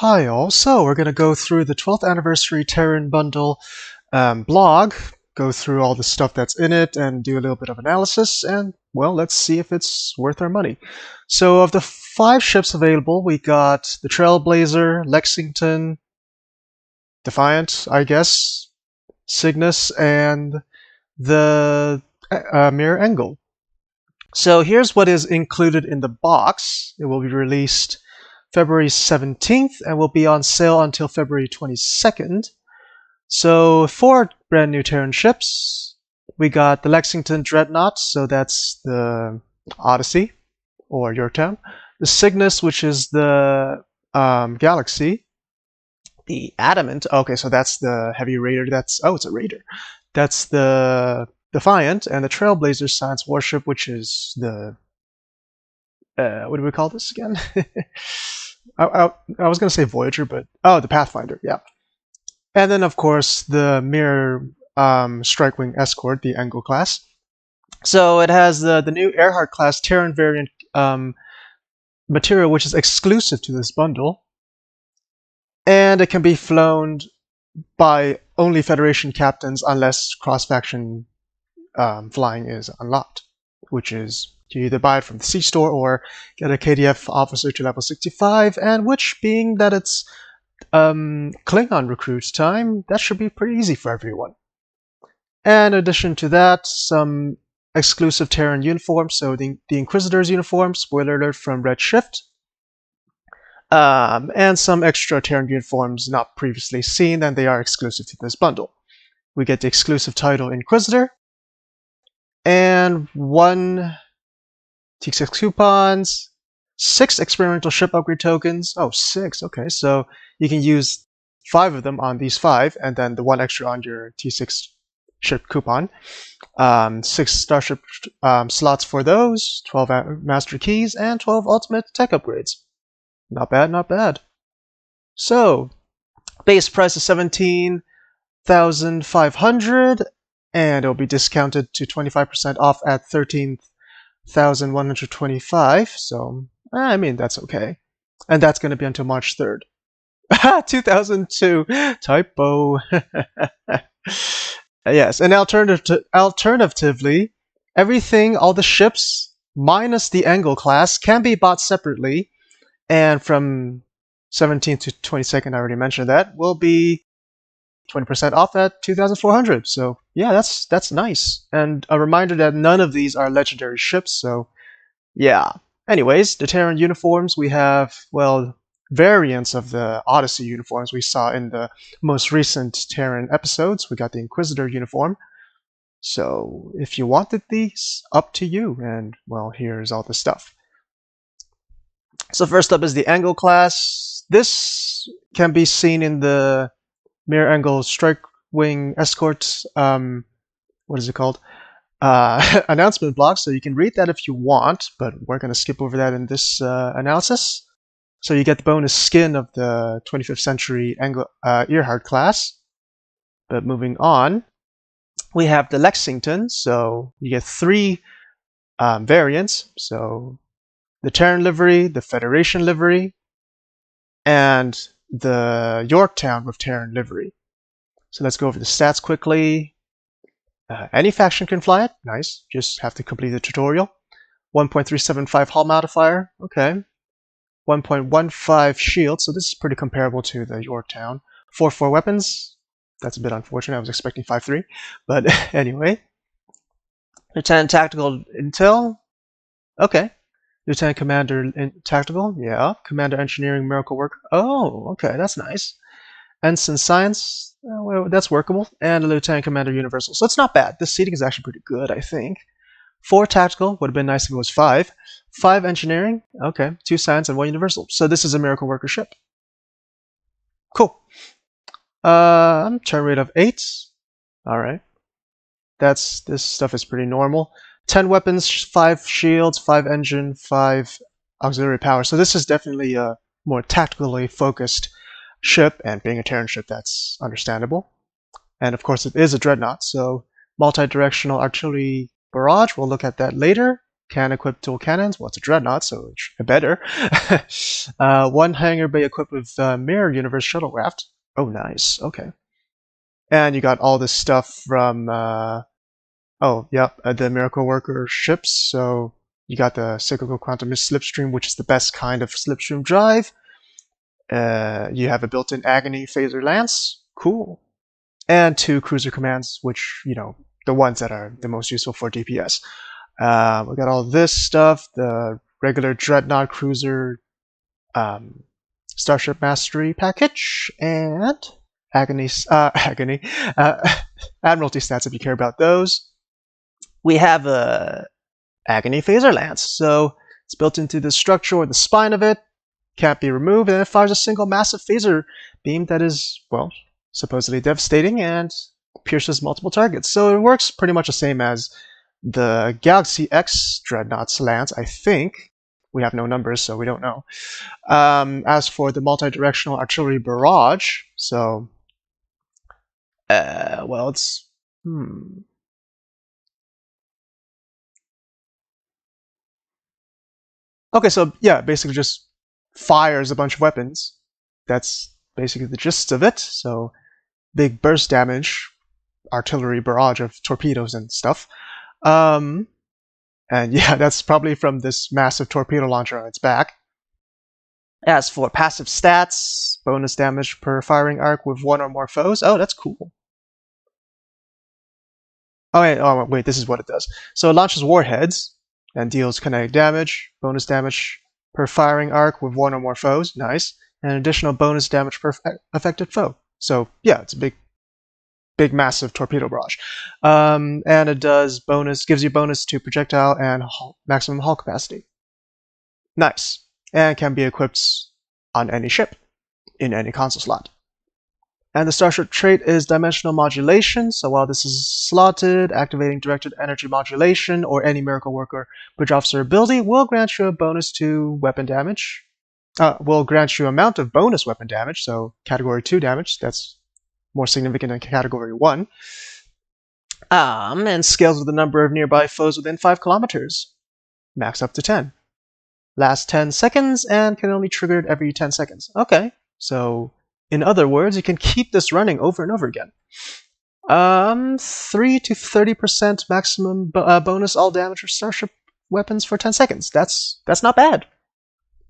Hi all, so we're going to go through the 12th anniversary Terran bundle blog, go through all the stuff that's in it and do a little bit of analysis, and well, let's see if it's worth our money. So of the 5 ships available, we got the Trailblazer, Lexington, Defiant, I guess, Cygnus, and the Mirror Engle. So here's what is included in the box. It will be released February 17th and will be on sale until February 22nd. So 4 brand new Terran ships. We got the Lexington Dreadnought, so that's the Odyssey or Yorktown. The Cygnus, which is the Galaxy. The Adamant, okay, so that's the heavy raider. It's a raider. That's the Defiant, and the Trailblazer science warship, which is the what do we call this again? I was going to say Voyager, but the Pathfinder, yeah. And then, of course, the Mirror Strike-Wing Escort, the Engle class. So it has the new Earhart class Terran variant material, which is exclusive to this bundle. And it can be flown by only Federation captains unless cross-faction flying is unlocked, which is you either buy it from the C-store or get a KDF officer to level 65, and which, being that it's Klingon recruits time, that should be pretty easy for everyone. And in addition to that, some exclusive Terran uniforms, so the Inquisitor's uniform, spoiler alert, from Redshift, and some extra Terran uniforms not previously seen, and they are exclusive to this bundle. We get the exclusive title Inquisitor, and 1 T6 coupons, 6 experimental ship upgrade tokens. Oh, 6, okay, so you can use 5 of them on these 5, and then the 1 extra on your T6 ship coupon. 6 starship slots for those, 12 master keys, and 12 ultimate tech upgrades. Not bad, not bad. So, base price is $17,500, and it'll be discounted to 25% off at $13,125. So, I mean, that's okay. And that's going to be until March 3rd. 2002, typo. Yes, and alternatively, everything, all the ships, minus the Engle class, can be bought separately. And from 17th to 22nd, I already mentioned that, will be 20% off at $2,400. So yeah, that's nice. And a reminder that none of these are legendary ships, so yeah. Anyways, the Terran uniforms, we have, well, variants of the Odyssey uniforms we saw in the most recent Terran episodes. We got the Inquisitor uniform. So if you wanted these, up to you. And well, here's all the stuff. So first up is the Engle class. This can be seen in the Mirror Engle Strike-Wing Escort, what is it called? Announcement block, so you can read that if you want, but we're going to skip over that in this analysis. So you get the bonus skin of the 25th century Earhart class. But moving on, we have the Lexington, so you get 3 variants. So the Terran livery, the Federation livery, and the Yorktown with Terran livery. So let's go over the stats quickly. Any faction can fly it. Nice. Just have to complete the tutorial. 1.375 hull modifier. Okay. 1.15 shield. So this is pretty comparable to the Yorktown. 4 weapons. That's a bit unfortunate. I was expecting 5.3. But anyway. Lieutenant Tactical Intel. Okay. Lieutenant Commander Tactical. Yeah. Commander Engineering Miracle Work. Oh, okay. That's nice. Ensign Science, well, that's workable, and a Lieutenant Commander Universal. So it's not bad. This seating is actually pretty good, I think. 4 Tactical, would have been nice if it was 5. 5 Engineering, okay. 2 Science and 1 Universal. So this is a Miracle Worker ship. Cool. Turn rate of 8. Alright. This stuff is pretty normal. 10 weapons, 5 shields, 5 engine, 5 auxiliary power. So this is definitely a more tactically focused ship, and being a Terran ship, that's understandable. And of course, it is a dreadnought, so multi-directional artillery barrage. We'll look at that later. can equip dual cannons. Well, it's a dreadnought, so it's better. One hangar bay equipped with Mirror Universe shuttlecraft. Oh, nice. Okay. And you got all this stuff from the Miracle Worker ships. So you got the Cyclical Quantum Slipstream, which is the best kind of slipstream drive. You have a built-in Agony Phaser Lance. Cool. And 2 cruiser commands, which, the ones that are the most useful for DPS. We got all this stuff, the regular Dreadnought Cruiser Starship Mastery package, and Agony, Admiralty stats if you care about those. We have a Agony Phaser Lance, so it's built into the structure or the spine of it, can't be removed, and it fires a single massive phaser beam that is, well, supposedly devastating and pierces multiple targets. So it works pretty much the same as the Galaxy X Dreadnought's Lance, I think. We have no numbers, so we don't know. As for the multi-directional artillery barrage, so well, it's okay, so yeah, basically just fires a bunch of weapons. That's basically the gist of it. So big burst damage, artillery barrage of torpedoes and stuff. And yeah, that's probably from this massive torpedo launcher on its back. As for passive stats, bonus damage per firing arc with 1 or more foes. Oh, that's cool. Oh wait, this is what it does. So it launches warheads and deals kinetic damage, bonus damage per firing arc with 1 or more foes. Nice. And additional bonus damage per affected foe. So yeah, it's a big massive torpedo barrage. And it gives you bonus to projectile and maximum hull capacity. Nice. And can be equipped on any ship in any console slot. And the starship trait is dimensional modulation. So while this is slotted, activating directed energy modulation or any Miracle Worker Bridge Officer ability will grant you a bonus to weapon damage. Will grant you amount of bonus weapon damage, so category 2 damage. That's more significant than category 1. And scales with the number of nearby foes within 5 kilometers. Max up to 10. Lasts 10 seconds and can only trigger it every 10 seconds. Okay, so in other words, you can keep this running over and over again. 3 to 30% maximum bonus all damage for starship weapons for 10 seconds. That's not bad.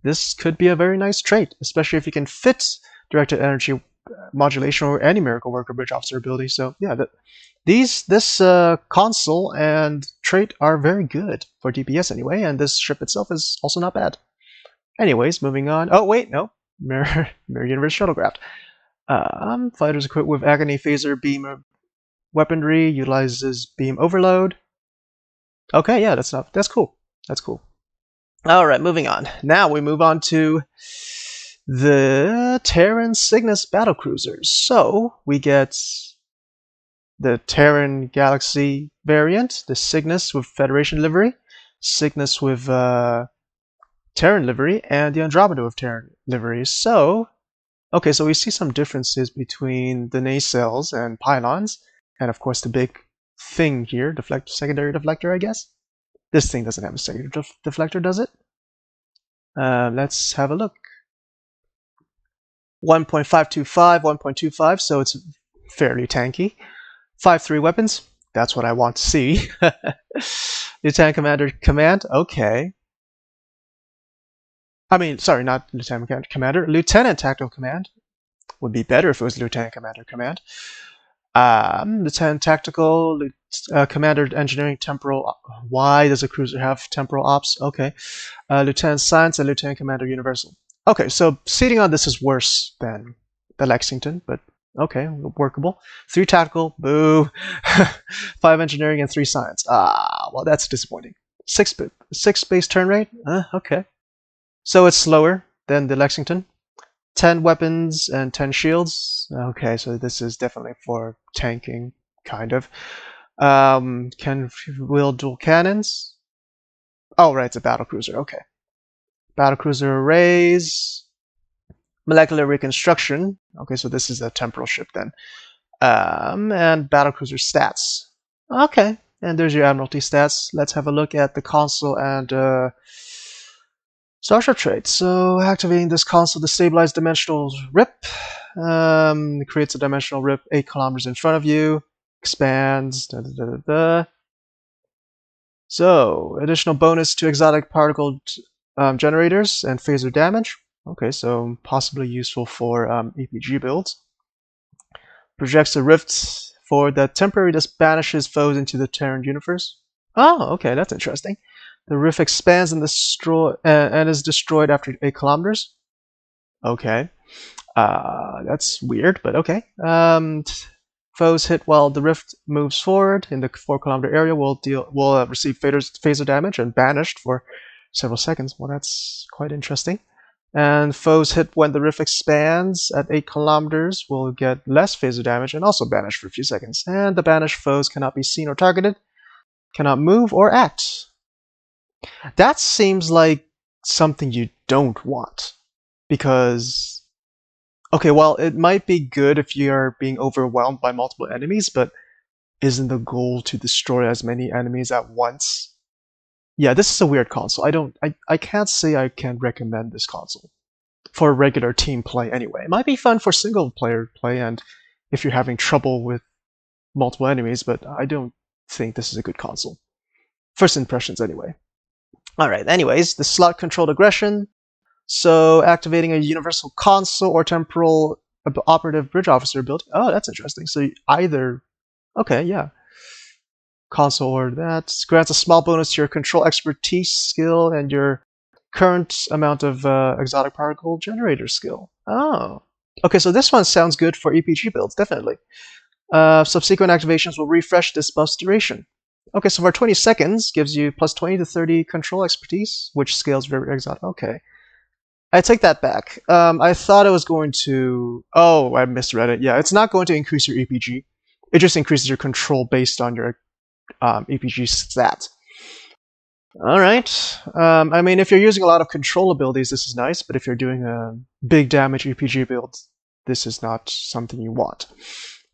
This could be a very nice trait, especially if you can fit directed energy modulation or any Miracle Worker Bridge Officer ability. So yeah, this console and trait are very good for DPS anyway, and this ship itself is also not bad. Anyways, moving on. Oh wait, no. Mirror Universe shuttlecraft. Fighters equipped with Agony Phaser beam weaponry, utilizes beam overload. Okay, yeah, that's cool. That's cool. Alright, moving on. Now we move on to the Terran Cygnus battlecruisers. So we get the Terran Galaxy variant, the Cygnus with Federation livery, Cygnus with Terran livery, and the Andromeda with Terran livery. So, okay, so we see some differences between the nacelles and pylons, and of course the big thing here, secondary deflector, I guess. This thing doesn't have a secondary deflector, does it? Let's have a look. 1.525, 1.25, so it's fairly tanky. 5.3 weapons, that's what I want to see. Lieutenant Commander Command, okay. I mean, sorry, not Lieutenant Commander. Lieutenant Tactical Command would be better if it was Lieutenant Commander Command. Lieutenant Tactical, Commander Engineering Temporal. Why does a cruiser have Temporal Ops? Okay. Lieutenant Science and Lieutenant Commander Universal. Okay, so seating on this is worse than the Lexington, but okay, workable. 3 Tactical, boo. 5 Engineering and 3 Science. Well, that's disappointing. 6 base turn rate? Okay. So it's slower than the Lexington. 10 weapons and 10 shields. Okay, so this is definitely for tanking, kind of. Can wield dual cannons. Oh, right, it's a battlecruiser. Okay. Battlecruiser arrays. Molecular reconstruction. Okay, so this is a temporal ship then. And battlecruiser stats. Okay, And there's your Admiralty stats. Let's have a look at the console and Starship trait. So activating this console to stabilize dimensional rip. Creates a dimensional rip 8 kilometers in front of you. Expands. So additional bonus to exotic particle generators and phaser damage. Okay, so possibly useful for EPG builds. Projects a rift for that temporarily just banishes foes into the Terran universe. Oh, okay, that's interesting. The rift expands and is destroyed after 8 kilometers. Okay. That's weird, but okay. Foes hit while the rift moves forward in the 4-kilometer area will receive phaser damage and banished for several seconds. Well, that's quite interesting. And foes hit when the rift expands at 8 kilometers will get less phaser damage and also banished for a few seconds. And the banished foes cannot be seen or targeted, cannot move or act. That seems like something you don't want. Because, okay, well, it might be good if you're being overwhelmed by multiple enemies, but isn't the goal to destroy as many enemies at once? Yeah, this is a weird console. I can't say I can recommend this console for regular team play anyway. It might be fun for single player play and if you're having trouble with multiple enemies, but I don't think this is a good console. First impressions anyway. Alright, anyways, the slot controlled aggression. So activating a universal console or temporal operative bridge officer ability. Oh, that's interesting. So either, okay, yeah. Console or that grants a small bonus to your control expertise skill and your current amount of exotic particle generator skill. Oh, okay. So this one sounds good for EPG builds, definitely. Subsequent activations will refresh this buff's duration. Okay, so for 20 seconds gives you plus 20 to 30 control expertise, which scales very exotic. Okay, I take that back. I thought it was going to. Oh, I misread it. Yeah, it's not going to increase your EPG. It just increases your control based on your EPG stat. Alright. I mean, if you're using a lot of control abilities, this is nice, but if you're doing a big damage EPG build, this is not something you want.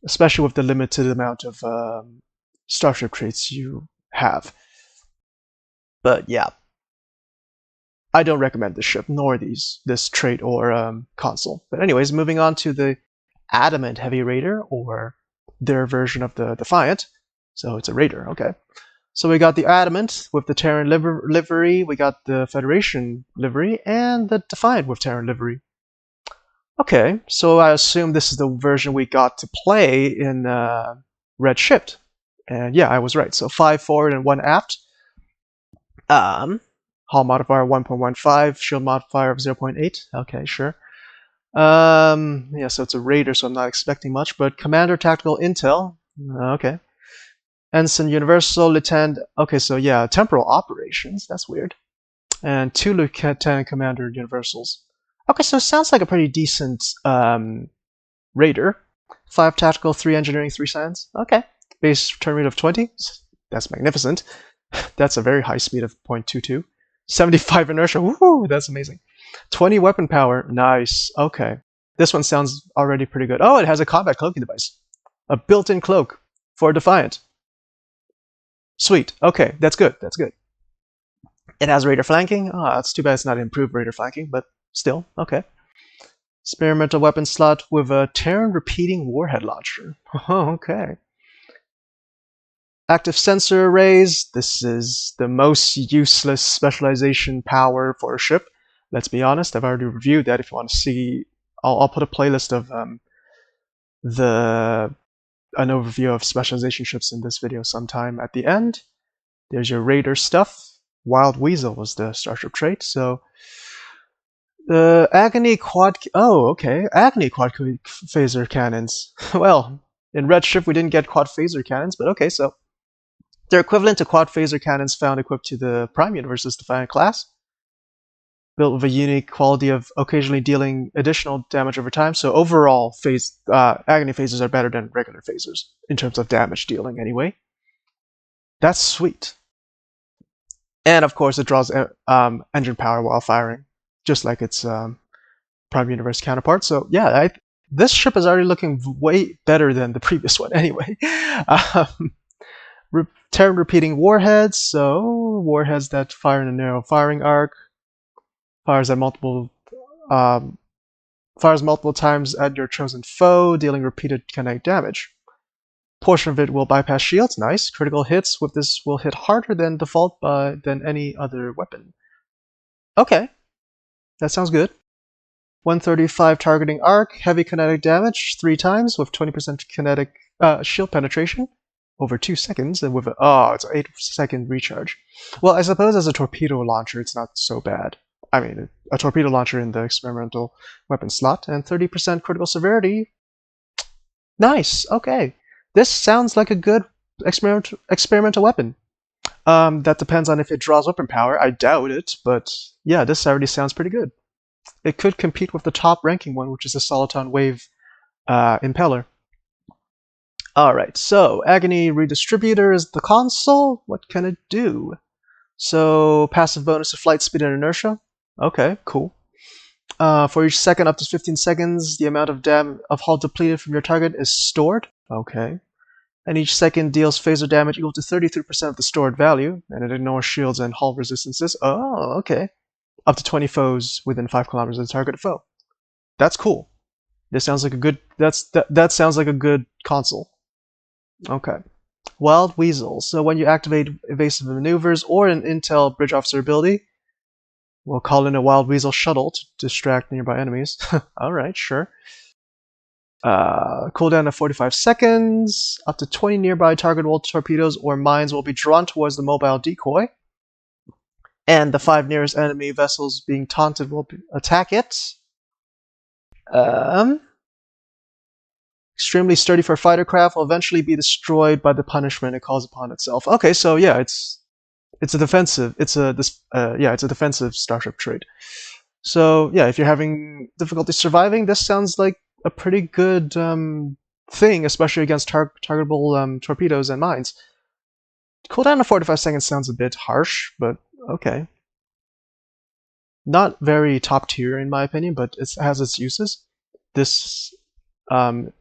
Especially with the limited amount of starship traits you have. But yeah. I don't recommend this ship, nor this trait or console. But anyways, moving on to the Adamant Heavy Raider, or their version of the Defiant. So it's a Raider, okay. So we got the Adamant with the Terran livery, we got the Federation livery, and the Defiant with Terran livery. Okay, so I assume this is the version we got to play in Red Shift. And yeah, I was right. So 5 forward and 1 aft. Hull modifier 1.15, shield modifier of 0.8. Okay, sure. Yeah, so it's a Raider, so I'm not expecting much, but Commander Tactical Intel. Okay. Ensign Universal, Lieutenant. Okay, so yeah, Temporal Operations. That's weird. And 2 Lieutenant Commander Universals. Okay, so it sounds like a pretty decent Raider. 5 Tactical, 3 Engineering, 3 Science. Okay. Base turn rate of 20. That's magnificent. That's a very high speed of 0.22. 75 inertia. Woohoo! That's amazing. 20 weapon power. Nice. Okay. This one sounds already pretty good. Oh, it has a combat cloaking device. A built-in cloak for Defiant. Sweet. Okay, that's good. That's good. It has Raider flanking. Oh, that's too bad it's not improved Raider flanking, but still, okay. Experimental weapon slot with a Terran repeating warhead launcher. Oh, okay. Active sensor arrays. This is the most useless specialization power for a ship. Let's be honest, I've already reviewed that. If you want to see, I'll put a playlist of an overview of specialization ships in this video sometime at the end. There's your Raider stuff. Wild Weasel was the starship trait. So the Agony quad. Oh, okay. Agony quad phaser cannons. Well, in Red Shift we didn't get quad phaser cannons, but okay. So they're equivalent to quad phaser cannons found equipped to the Prime Universe's Defiant class. Built with a unique quality of occasionally dealing additional damage over time. So overall, Agony phasers are better than regular phasers in terms of damage dealing anyway. That's sweet. And of course, it draws engine power while firing, just like its Prime Universe counterpart. So yeah, this ship is already looking way better than the previous one anyway. Terran repeating warheads, so warheads that fire in a narrow firing arc, fires multiple times at your chosen foe, dealing repeated kinetic damage. Portion of it will bypass shields. Nice. Critical hits with this will hit harder than default than any other weapon. Okay, that sounds good. 135 targeting arc, heavy kinetic damage 3 times with 20% kinetic shield penetration over 2 seconds, and with it's an 8-second recharge. Well, I suppose as a torpedo launcher, it's not so bad. I mean, a torpedo launcher in the experimental weapon slot, and 30% critical severity. Nice. Okay, this sounds like a good experimental weapon. That depends on if it draws weapon power. I doubt it, but yeah, this already sounds pretty good. It could compete with the top ranking one, which is the Soliton Wave Impeller. Alright, so Agony Redistributor is the console. What can it do? So, passive bonus to flight speed and inertia. Okay, cool. For each second up to 15 seconds, the amount of hull depleted from your target is stored. Okay. And each second deals phaser damage equal to 33% of the stored value, and it ignores shields and hull resistances. Oh, okay. Up to 20 foes within 5 kilometers of the target foe. That's cool. This sounds like a good. That sounds like a good console. Okay. Wild Weasel. So when you activate evasive maneuvers or an intel bridge officer ability, we'll call in a Wild Weasel shuttle to distract nearby enemies. Alright, sure. Cooldown of 45 seconds. Up to 20 nearby targetable torpedoes or mines will be drawn towards the mobile decoy. And the 5 nearest enemy vessels being taunted will attack it. Extremely sturdy for fighter craft, will eventually be destroyed by the punishment it calls upon itself. Okay, so yeah, it's a defensive. It's a defensive starship trait. So yeah, if you're having difficulty surviving, this sounds like a pretty good thing, especially against targetable torpedoes and mines. Cooldown of 45 seconds sounds a bit harsh, but okay. Not very top tier in my opinion, but it has its uses. This, on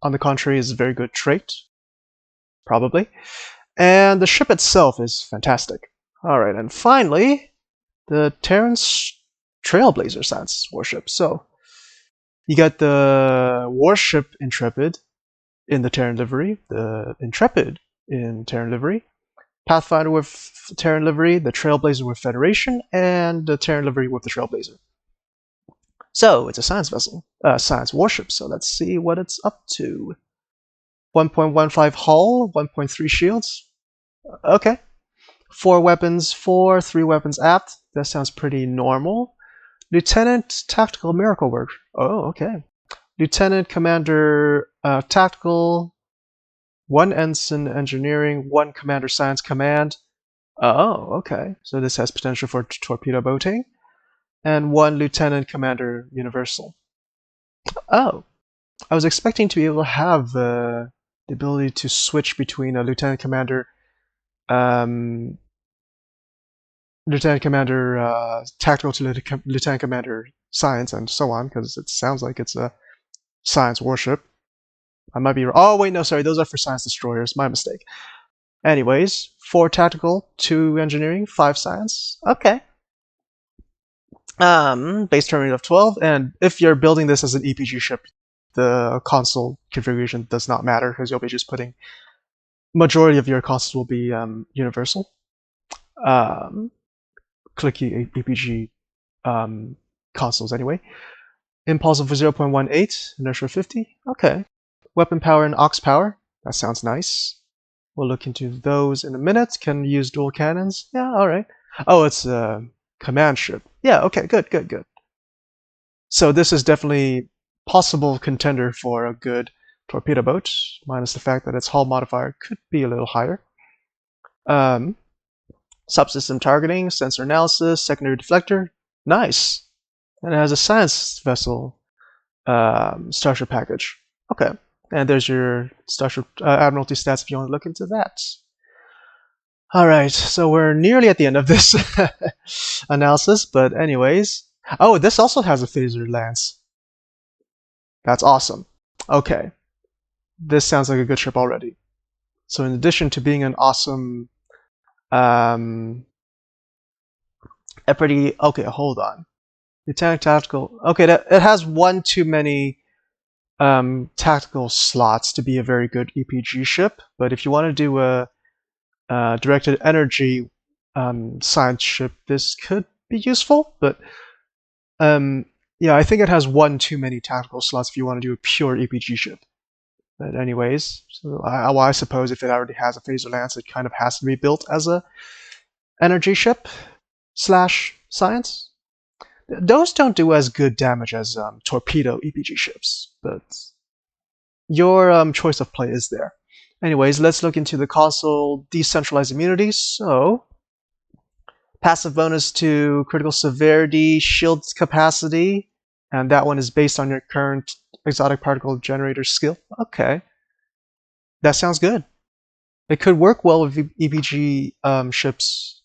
the contrary, is a very good trait, probably. And the ship itself is fantastic. Alright, and finally, the Terran's Trailblazer science warship. So, you got the warship Intrepid in the Terran livery, the Intrepid in Terran livery, Pathfinder with Terran livery, the Trailblazer with Federation, and the Terran livery with the Trailblazer. So, it's a science vessel, science warship, so let's see what it's up to. 1.15 hull, 1.3 shields. Okay. 4 weapons fore, 3 weapons aft. That sounds pretty normal. Lieutenant Tactical Miracle Work. Oh, okay. Lieutenant Commander Tactical, 1 Ensign Engineering, 1 Commander Science Command. Oh, okay. So this has potential for torpedo boating. And 1 Lieutenant Commander Universal. Oh, I was expecting to be able to have the ability to switch between a Lieutenant Commander Tactical to Lieutenant Commander Science and so on, because it sounds like it's a science warship. I might be wrong. Oh, wait, no, sorry. Those are for science destroyers. My mistake. Anyways, 4 tactical, 2 engineering, 5 science. Okay. Base turn rate of 12, and if you're building this as an EPG ship, the console configuration does not matter, because you'll be just putting... Majority of your consoles will be universal. Clicky EPG consoles anyway. Impulse of 0.18, inertia 50. Okay. Weapon power and aux power. That sounds nice. We'll look into those in a minute. Can use dual cannons. Yeah, alright. Oh, it's a command ship. Yeah, okay, good. So this is definitely possible contender for a good torpedo boat, minus the fact that its hull modifier could be a little higher. Subsystem targeting, sensor analysis, secondary deflector. Nice. And it has a science vessel starship package. Okay. And there's your starship Admiralty stats if you want to look into that. Alright, so we're nearly at the end of this analysis, but anyways. Oh, this also has a phaser lance. That's awesome. Okay. This sounds like a good ship already. So in addition to being an awesome, okay, hold on. Nutanix Tactical. Okay, it has one too many tactical slots to be a very good EPG ship. But if you want to do a directed energy science ship, this could be useful. But yeah, I think it has one too many tactical slots if you want to do a pure EPG ship. But anyways, so I suppose if it already has a phaser lance, it kind of has to be built as a energy ship / science. Those don't do as good damage as torpedo EPG ships, but your choice of play is there. Anyways, let's look into the console decentralized immunities. So, passive bonus to critical severity, shield capacity, and that one is based on your current exotic particle generator skill. Okay, that sounds good. It could work well with EPG ships,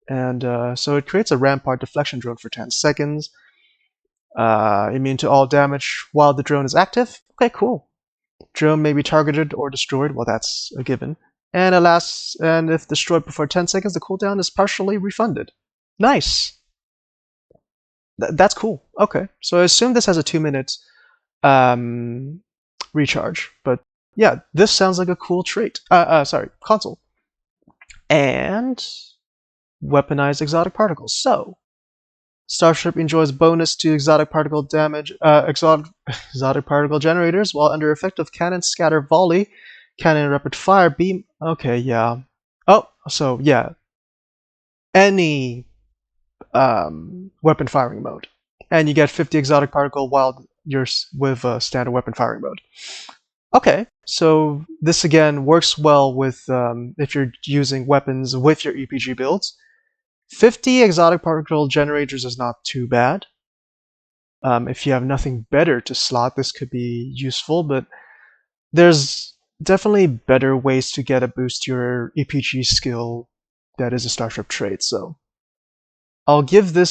and so it creates a rampart deflection drone for 10 seconds. Immune to all damage while the drone is active. Okay, cool. Drone may be targeted or destroyed. Well, that's a given. And if destroyed before 10 seconds, the cooldown is partially refunded. Nice. That's cool. Okay, so I assume this has a 2-minute recharge. But yeah, this sounds like a cool trait. Console. And weaponized exotic particles. So, Starship enjoys bonus to exotic particle damage, exotic particle generators while under effect of cannon scatter volley, cannon rapid fire beam. Okay, yeah. Oh, so yeah, any weapon firing mode, and you get 50 exotic particle while you're with standard weapon firing mode. Okay, so this again works well with if you're using weapons with your EPG builds. 50 exotic particle generators is not too bad. If you have nothing better to slot, this could be useful, but there's definitely better ways to get a boost to your EPG skill that is a Starship trait. So I'll give the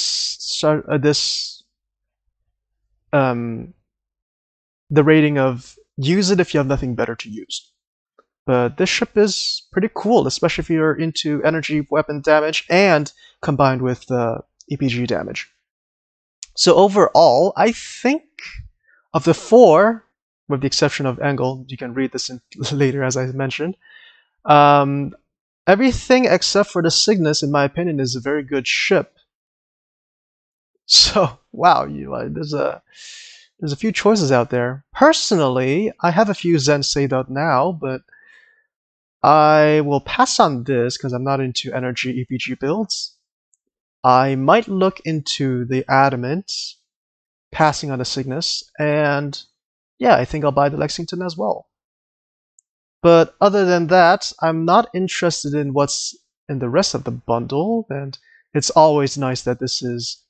rating of use it if you have nothing better to use. But this ship is pretty cool, especially if you're into energy weapon damage and combined with EPG damage. So overall, I think of the 4, with the exception of Engle, you can read this later as I mentioned, everything except for the Cygnus, in my opinion, is a very good ship. So, wow, there's a few choices out there. Personally, I have a few Zen saved out now, but I will pass on this because I'm not into energy EPG builds. I might look into the Adamant, passing on the Cygnus, and yeah, I think I'll buy the Lexington as well. But other than that, I'm not interested in what's in the rest of the bundle, and it's always nice that this is...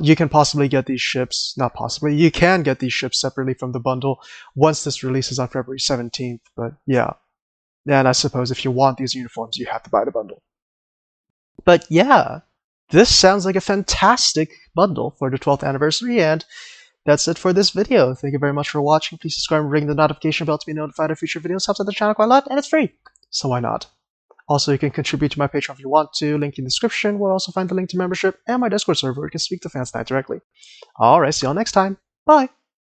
You can possibly get these ships, not possibly, you can get these ships separately from the bundle once this releases on February 17th, but yeah. And I suppose if you want these uniforms, you have to buy the bundle. But yeah, this sounds like a fantastic bundle for the 12th anniversary, and that's it for this video. Thank you very much for watching. Please subscribe and ring the notification bell to be notified of future videos. Helps out the channel quite a lot, and it's free, so why not? Also, you can contribute to my Patreon if you want to. Link in the description. We'll also find the link to membership and my Discord server where you can speak to fans directly. Alright, see y'all next time. Bye!